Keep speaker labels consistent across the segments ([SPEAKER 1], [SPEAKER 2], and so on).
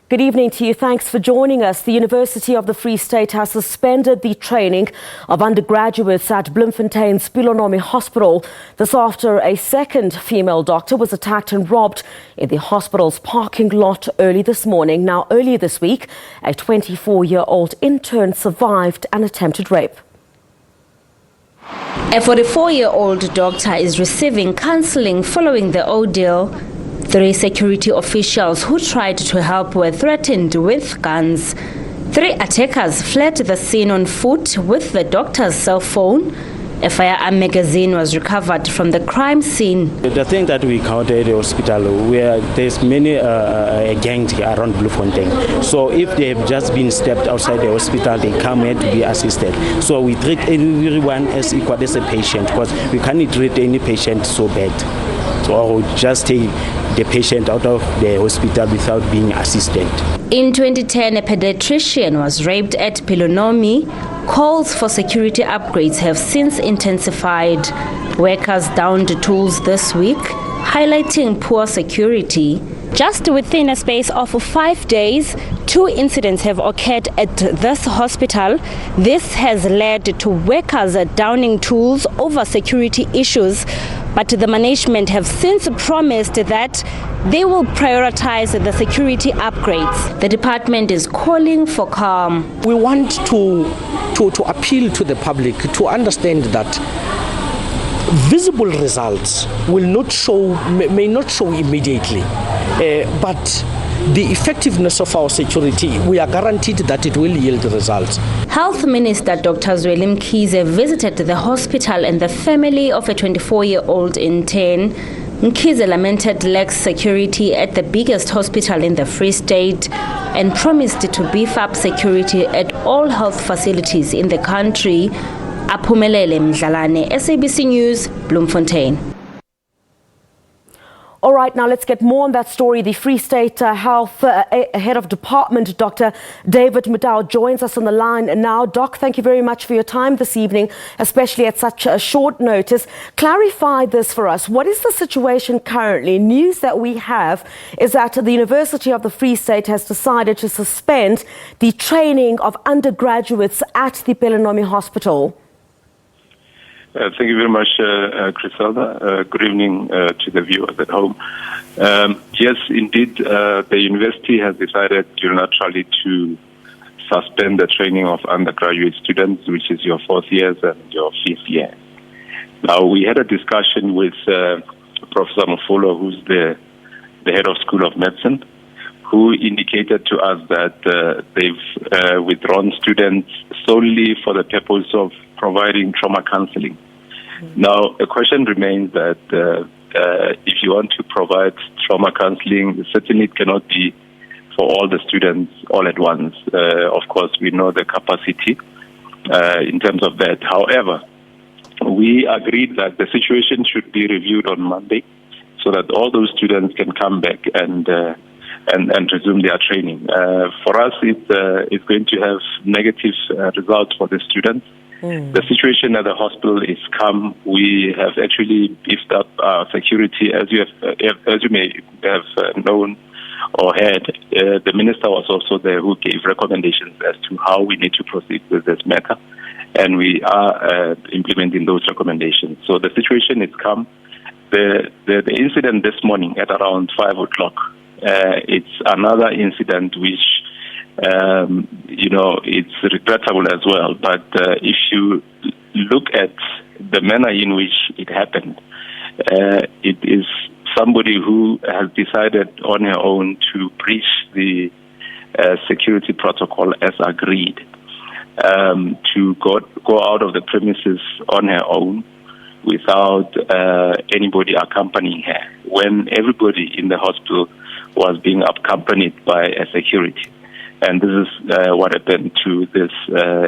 [SPEAKER 1] Good evening to you. Thanks for joining us. The University of the Free State has suspended the training of undergraduates at Bloemfontein's Pelonomi Hospital. This after a second female doctor was attacked and robbed in the hospital's parking lot early this morning. Now, earlier this week, a 24-year-old intern survived an attempted rape.
[SPEAKER 2] A 44-year-old doctor is receiving counseling following the ordeal. 3 security officials who tried to help were threatened with guns. 3 attackers fled the scene on foot with the doctor's cell phone. A firearm magazine was recovered from the crime scene.
[SPEAKER 3] The thing that we encountered at the hospital, where there's many gangs around Bloemfontein. So if they have just been stepped outside the hospital, they come here to be assisted. So we treat everyone as equal as a patient, because we can't treat any patient so bad. So just take the patient out of the hospital without being assisted.
[SPEAKER 2] In 2010, a pediatrician was raped at Pelonomi. Calls for security upgrades have since intensified. Workers downed tools this week, highlighting poor security. Just within a space of 5 days, 2 incidents have occurred at this hospital. This has led to workers downing tools over security issues, but the management have since promised that they will prioritize the security upgrades. The department is calling for calm.
[SPEAKER 4] We want to appeal to the public to understand that visible results may not show immediately, but the effectiveness of our security, we are guaranteed that it will yield results.
[SPEAKER 2] Health Minister Dr. Zweli Mkhize visited the hospital and the family of a 24-year-old intern. Mkhize lamented lax security at the biggest hospital in the Free State and promised to beef up security at all health facilities in the country. Aphumelele Mdlalane, SABC News, Bloemfontein.
[SPEAKER 1] All right, now let's get more on that story. The Free State Health Head of Department, Dr. David Motau, joins us on the line now. Doc, thank you very much for your time this evening, especially at such a short notice. Clarify this for us. What is the situation currently? News that we have is that the University of the Free State has decided to suspend the training of undergraduates at the Pelonomi Hospital.
[SPEAKER 5] Thank you very much, Griselda. Good evening to the viewers at home. Yes, indeed, the university has decided unilaterally to suspend the training of undergraduate students, which is your 4th years and your 5th year. Now, we had a discussion with Professor Mofolo, who's the head of School of Medicine, who indicated to us that they've withdrawn students solely for the purpose of providing trauma counseling. Now, the question remains that if you want to provide trauma counseling, certainly it cannot be for all the students all at once. Of course, we know the capacity in terms of that. However, we agreed that the situation should be reviewed on Monday so that all those students can come back and resume their training. For us, it's going to have negative results for the students. The situation at the hospital is calm. We have actually beefed up our security, as you may have known or heard. The minister was also there, who gave recommendations as to how we need to proceed with this matter, and we are implementing those recommendations. So the situation is calm. The incident this morning at around 5 o'clock, it's another incident which it's regrettable as well. But if you look at the manner in which it happened, it is somebody who has decided on her own to breach the security protocol as agreed, to go out of the premises on her own without anybody accompanying her, when everybody in the hospital was being accompanied by a security. And this is what happened to this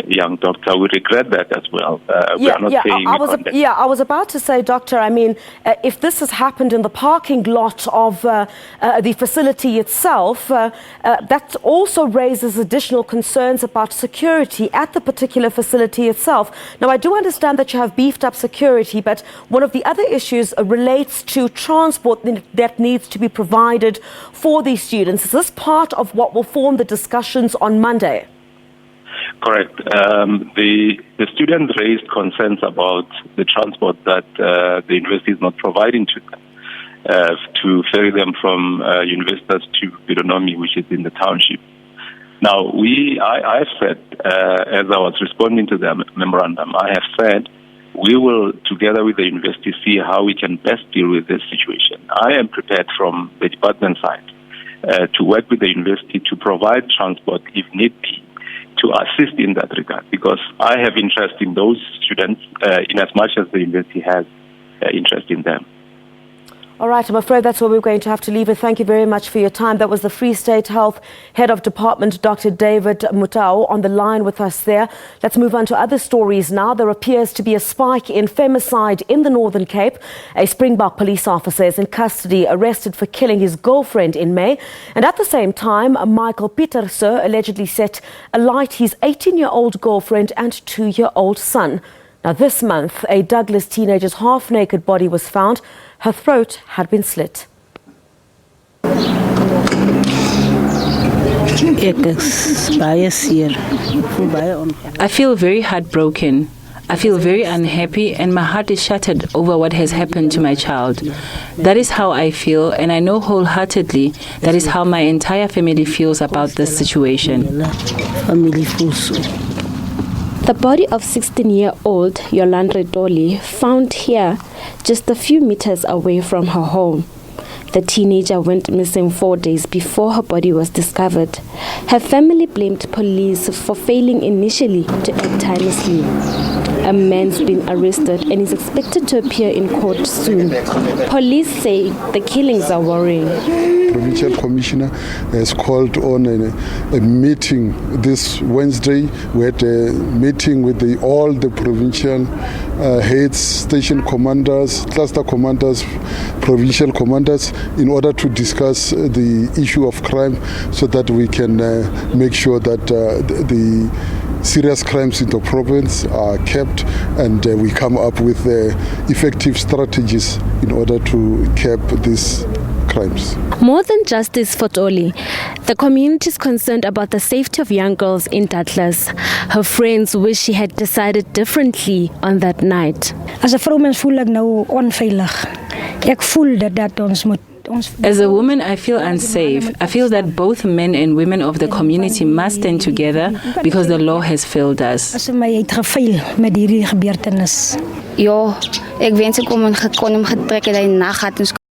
[SPEAKER 5] young doctor. We regret that as well. We are not saying
[SPEAKER 1] I was about to say, Doctor, I mean, if this has happened in the parking lot of the facility itself, that also raises additional concerns about security at the particular facility itself. Now, I do understand that you have beefed up security, but one of the other issues relates to transport that needs to be provided for these students. Is this part of what will form the discussions on Monday?
[SPEAKER 5] Correct. The students raised concerns about the transport that the university is not providing to them to ferry them from universities to Pelonomi, which is in the township. Now, I have said, as I was responding to the memorandum, I have said we will, together with the university, see how we can best deal with this situation. I am prepared from the department side to work with the university to provide transport if need be, to assist in that regard, because I have interest in those students in as much as the university has interest in them.
[SPEAKER 1] All right, I'm afraid that's where we're going to have to leave it. Thank you very much for your time. That was the Free State Health Head of Department, Dr. David Motau, on the line with us there. Let's move on to other stories now. There appears to be a spike in femicide in the Northern Cape. A Springbok police officer is in custody, arrested for killing his girlfriend in May. And at the same time, Michael Pieterse allegedly set alight his 18-year-old girlfriend and 2-year-old son. Now, this month, a Douglas teenager's half-naked body was found. Her throat had been slit.
[SPEAKER 6] I feel very heartbroken. I feel very unhappy, and my heart is shattered over what has happened to my child. That is how I feel, and I know wholeheartedly that is how my entire family feels about this situation.
[SPEAKER 7] The body of 16-year-old Yolanda Dolly found here just a few meters away from her home. The teenager went missing 4 days before her body was discovered. Her family blamed police for failing initially to act tirelessly. A man's been arrested and is expected to appear in court soon. Police say the killings are worrying.
[SPEAKER 8] Provincial Commissioner has called on a meeting this Wednesday. We had a meeting with all the provincial heads, station commanders, cluster commanders, provincial commanders, in order to discuss the issue of crime so that we can make sure that the serious crimes in the province are kept, and we come up with effective strategies in order to curb these crimes.
[SPEAKER 7] More than justice for Dolly, the community is concerned about the safety of young girls in Douglas. Her friends wish she had decided differently on that night.
[SPEAKER 9] As a vrouwmens voel ek nou onveilig. Ek voel dat ons moet.
[SPEAKER 6] As a woman, I feel unsafe. I feel that both men and women of the community must stand together because the law has failed us.
[SPEAKER 9] As my het gefaal met hierdie gebeurtenis.
[SPEAKER 10] Ja, ek wens ek kon hom getrek het hy nag gehad.